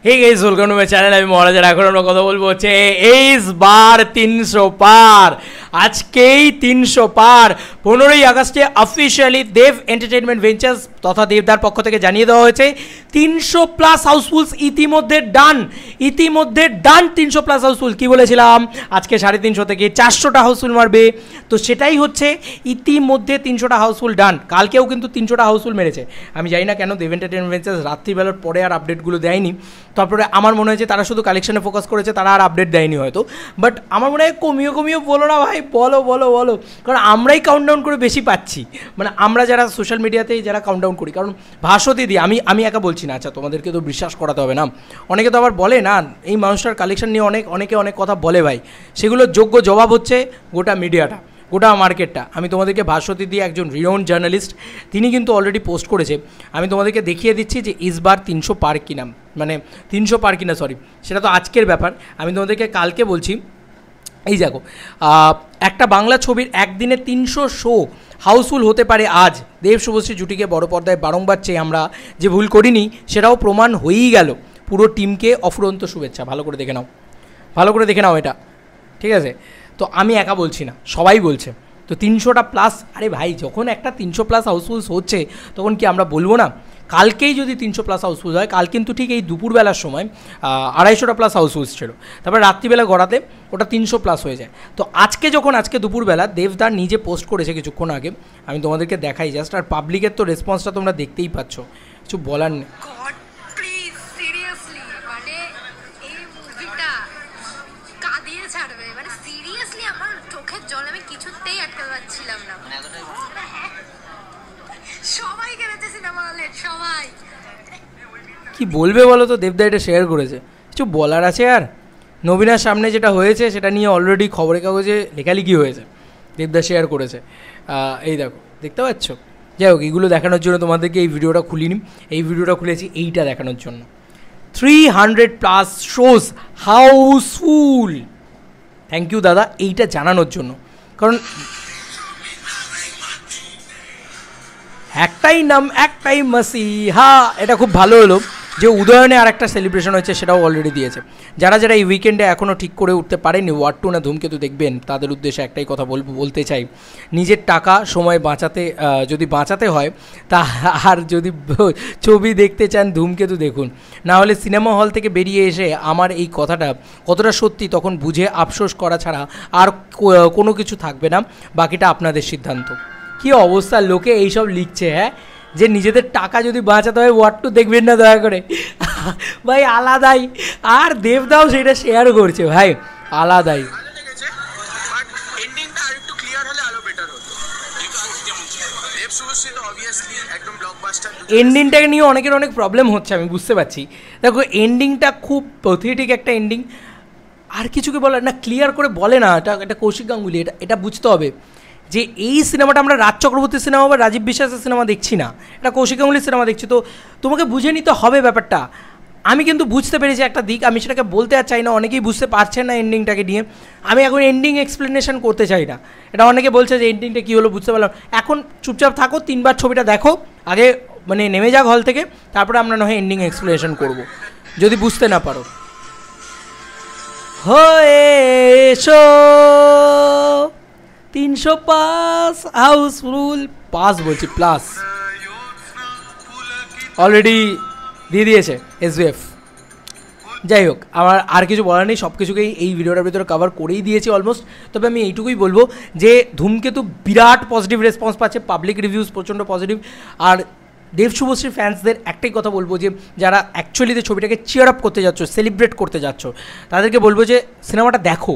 Hey guys, welcome to my channel. আমি মহারাজা। এখন আমরা কথা বলবো হচ্ছে এইস বার 300 পার। আজকেই 300 পার। 15ই আগস্টে অফিসিয়ালি দেব এন্টারটেনমেন্ট ভেঞ্চার্স তথা দেবদার পক্ষ থেকে জানিয়ে দেওয়া হয়েছে 300 প্লাস হাউসফুলস ইতিমধ্যে ডান। 300 প্লাস হাউসফুল। কী বলেছিলাম, আজকে 350 থেকে 400টা হাউসফুল মারবে, তো সেটাই হচ্ছে ইতিমধ্যে 300টা হাউসফুল ডান। কালকেও কিন্তু 300টা হাউসফুল মেরেছে। আমি জানি না কেন দেব এন্টারটেনমেন্ট ভেঞ্চার্স রাত্রিবেলার পরে আর আপডেটগুলো দেয়নি। তারপরে আমার মনে হয় যে তারা শুধু কালেকশনে ফোকাস করেছে, তারা আর আপডেট দেয়নি হয়তো। বাট আমার মনে হয় কমিয়ে বলো না ভাই, বলো, কারণ আমরাই কাউন্টডাউন করে বেশি পাচ্ছি। মানে আমরা যারা সোশ্যাল মিডিয়াতে যারা কাউন্টডাউন করি, কারণ ভাস্বতী দি আমি একা বলছি না, আচ্ছা তোমাদেরকে তো বিশ্বাস করাতে হবে না। অনেকে তো আবার বলে না, এই মানুষটার কালেকশন নিয়ে অনেকে অনেক কথা বলে ভাই, সেগুলোর যোগ্য জবাব হচ্ছে গোটা মিডিয়াটা, গোটা মার্কেটটা। আমি তোমাদেরকে ভাস্বতী দিয়ে একজন রিনোন জার্নালিস্ট, তিনি কিন্তু অলরেডি পোস্ট করেছে। আমি তোমাদেরকে দেখিয়ে দিচ্ছি যে ইসবার 300 পার কিনা, মানে 300 পার কিনা, সরি সেটা তো আজকের ব্যাপার। আমি তোমাদেরকে কালকে বলছি। এই দেখো, একটা বাংলা ছবির একদিনে 300 শো হাউসফুল হতে পারে আজ। দেব শুভশ্রী জুটিকে বড় পর্দায় বারংবার চেয়ে আমরা যে ভুল করিনি, সেটাও প্রমাণ হয়েই গেল। পুরো টিমকে অফুরন্ত শুভেচ্ছা। ভালো করে দেখে নাও এটা, ঠিক আছে? তো আমি একা বলছি না, সবাই বলছে। তো 300টা প্লাস, আরে ভাই যখন একটা 300 প্লাস হাউসফুলস হচ্ছে, তখন কি আমরা বলবো না? কালকেই যদি 300 প্লাস হাউসফুল হয়, কাল কিন্তু ঠিক এই দুপুরবেলার সময় 250টা প্লাস হাউসফুলস ছিল, তারপরে রাত্রিবেলা গড়াতে ওটা 300 প্লাস হয়ে যায়। তো আজকে দুপুরবেলা দেবদার নিজে পোস্ট করেছে কিছুক্ষণ আগে, আমি তোমাদেরকে দেখাই জাস্ট। আর পাবলিকের তো রেসপন্সটা তোমরা দেখতেই পাচ্ছ, কিছু বলার নেই। কি বলবে বলো তো, দেবদা এটা শেয়ার করেছে, কিছু বলার আছে আর? নবীনার সামনে যেটা হয়েছে সেটা নিয়ে অলরেডি খবরের কাগজে লেখালেখি হয়েছে, দেবদা শেয়ার করেছে। এই দেখো, দেখতে পাচ্ছ? যাই হোক, এইগুলো দেখানোর জন্য তোমাদেরকে এই ভিডিওটা খুলিনি, এই ভিডিওটা খুলেছি এইটা দেখানোর জন্য। 300 plus shows house full. Thank you দাদা, এইটা জানানোর জন্য। কারণ একটাই নাম একটাই মাসিহা, এটা খুব ভালো হলো যে উদয়নে আর একটা সেলিব্রেশন হয়েছে, সেটাও অলরেডি দিয়েছে। যারা এই উইকেন্ডে এখনও ঠিক করে উঠতে পারেনি ওয়ার 2 না ধূমকেতু দেখবেন, তাদের উদ্দেশ্যে একটাই কথা বলতে চাই, নিজের টাকা সময় যদি বাঁচাতে হয়, তা আর যদি ছবি দেখতে চান ধূমকেতু দেখুন। না হলে সিনেমা হল থেকে বেরিয়ে এসে আমার এই কথাটা কতটা সত্যি তখন বুঝে আফসোস করা ছাড়া আর কোনো কিছু থাকবে না, বাকিটা আপনাদের সিদ্ধান্ত। কী অবস্থা, লোকে এইসব লিখছে, হ্যাঁ, যে নিজেদের টাকা যদি বাঁচাতে হয় ওয়ার 2 দেখবেন না দয়া করে। ভাই আলাদাই, আর দেবদাও সেটা শেয়ার করছে ভাই, আলাদাই। এন্ডিংটাকে নিয়ে অনেকের অনেক প্রবলেম হচ্ছে, আমি বুঝতে পারছি। দেখো, এন্ডিংটা খুব পথেটিক একটা এন্ডিং, আর কিছুকে বলে না, ক্লিয়ার করে বলে না। এটা কৌশিক গাঙ্গুলি, এটা বুঝতে হবে যে এই সিনেমাটা আমরা রাজ চক্রবর্তীর সিনেমা বা রাজীব বিশ্বাসের সিনেমা দেখছি না, এটা কৌশিক গাঙ্গুলির সিনেমা দেখছি। তো তোমাকে বুঝে নিতে হবে ব্যাপারটা। আমি কিন্তু বুঝতে পেরেছি একটা দিক, আমি সেটাকে বলতে আর চাই না, অনেকেই বুঝতে পারছেন না এন্ডিংটাকে নিয়ে। আমি এখন এন্ডিং এক্সপ্লেনেশন করতে চাই না। এটা অনেকে বলছে যে এন্ডিংটা কী হলো বুঝতে পারলাম। এখন চুপচাপ থাকো, 3বার ছবিটা দেখো আগে, মানে নেমে যাক হল থেকে, তারপরে আমরা নয় এন্ডিং এক্সপ্লেনেশন করবো যদি বুঝতে না পারো। হয়ে এসো 300 পাস হাউসফুল, পাস বলছি প্লাস অলরেডি দিয়ে দিয়েছে SBF। যাই হোক, আমার আর কিছু বলার নেই, সব কিছুকেই এই ভিডিওটার ভিতরে কভার করেই দিয়েছি অলমোস্ট। তবে আমি এইটুকুই বলবো যে ধূমকেতু বিরাট পজিটিভ রেসপন্স পাচ্ছে, পাবলিক রিভিউজ প্রচণ্ড পজিটিভ। আর দেব শুভশ্রী ফ্যান্সদের একটাই কথা বলবো, যে যারা অ্যাকচুয়ালিতে ছবিটাকে চিয়ার আপ করতে যাচ্ছ, সেলিব্রেট করতে যাচ্ছ, তাদেরকে বলবো যে সিনেমাটা দেখো,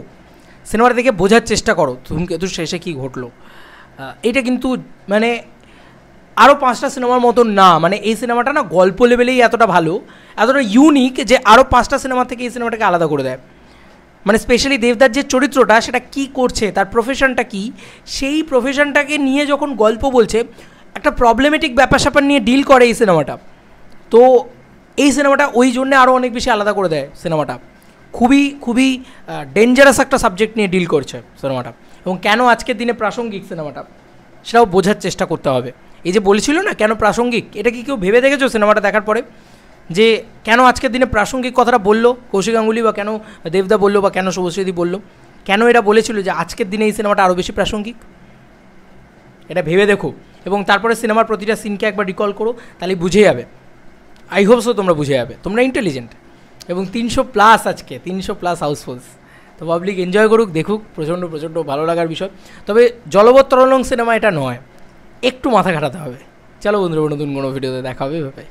সিনেমাটা দেখে বোঝার চেষ্টা করো ধূমকেতুর শেষে কী ঘটলো। এটা কিন্তু মানে আরও 5টা সিনেমার মতন না, মানে এই সিনেমাটা না গল্প লেভেলেই এতটা ভালো, এতটা ইউনিক যে আরও 5টা সিনেমা থেকে এই সিনেমাটাকে আলাদা করে দেয়। মানে স্পেশালি দেবদার যে চরিত্রটা, সেটা কী করছে, তার প্রফেশনটা কী, সেই প্রফেশনটাকে নিয়ে যখন গল্প বলছে, একটা প্রবলেমেটিক ব্যাপার স্যাপার নিয়ে ডিল করে এই সিনেমাটা। তো এই সিনেমাটা ওই জন্যে আরও অনেক বেশি আলাদা করে দেয় সিনেমাটা। খুবই ডেঞ্জারাস একটা সাবজেক্ট নিয়ে ডিল করছে সিনেমাটা, এবং কেন আজকের দিনে প্রাসঙ্গিক সিনেমাটা সেটাও বোঝার চেষ্টা করতে হবে। এই যে বলেছিল না কেন প্রাসঙ্গিক, এটা কি কেউ ভেবে দেখেছো সিনেমাটা দেখার পরে? যে কেন আজকের দিনে প্রাসঙ্গিক কথাটা বললো কৌশিক গাঙ্গুলি, বা কেন দেবদা বললো, বা কেন শুভশ্রীদি বললো, কেন এরা বলেছিল যে আজকের দিনে এই সিনেমাটা আরও বেশি প্রাসঙ্গিক? এটা ভেবে দেখো এবং তারপরে সিনেমার প্রতিটা সিনকে একবার রিকল করো, তাহলে বুঝে যাবে। আই হোপ সো তোমরা বুঝে যাবে, তোমরা ইন্টেলিজেন্ট। এবং 300+ আজকে 300+ হাউসফুলস, তো পাবলিক এনজয় করুক, দেখুক, প্রচণ্ড প্রচণ্ড ভালো লাগার বিষয়। তবে জলবৎ তরলং সিনেমা এটা নয়, একটু মাথা খাটাতে হবে। চলো বন্ধুরা, নতুন কোনো ভিডিওতে দেখা হবে, ভাই।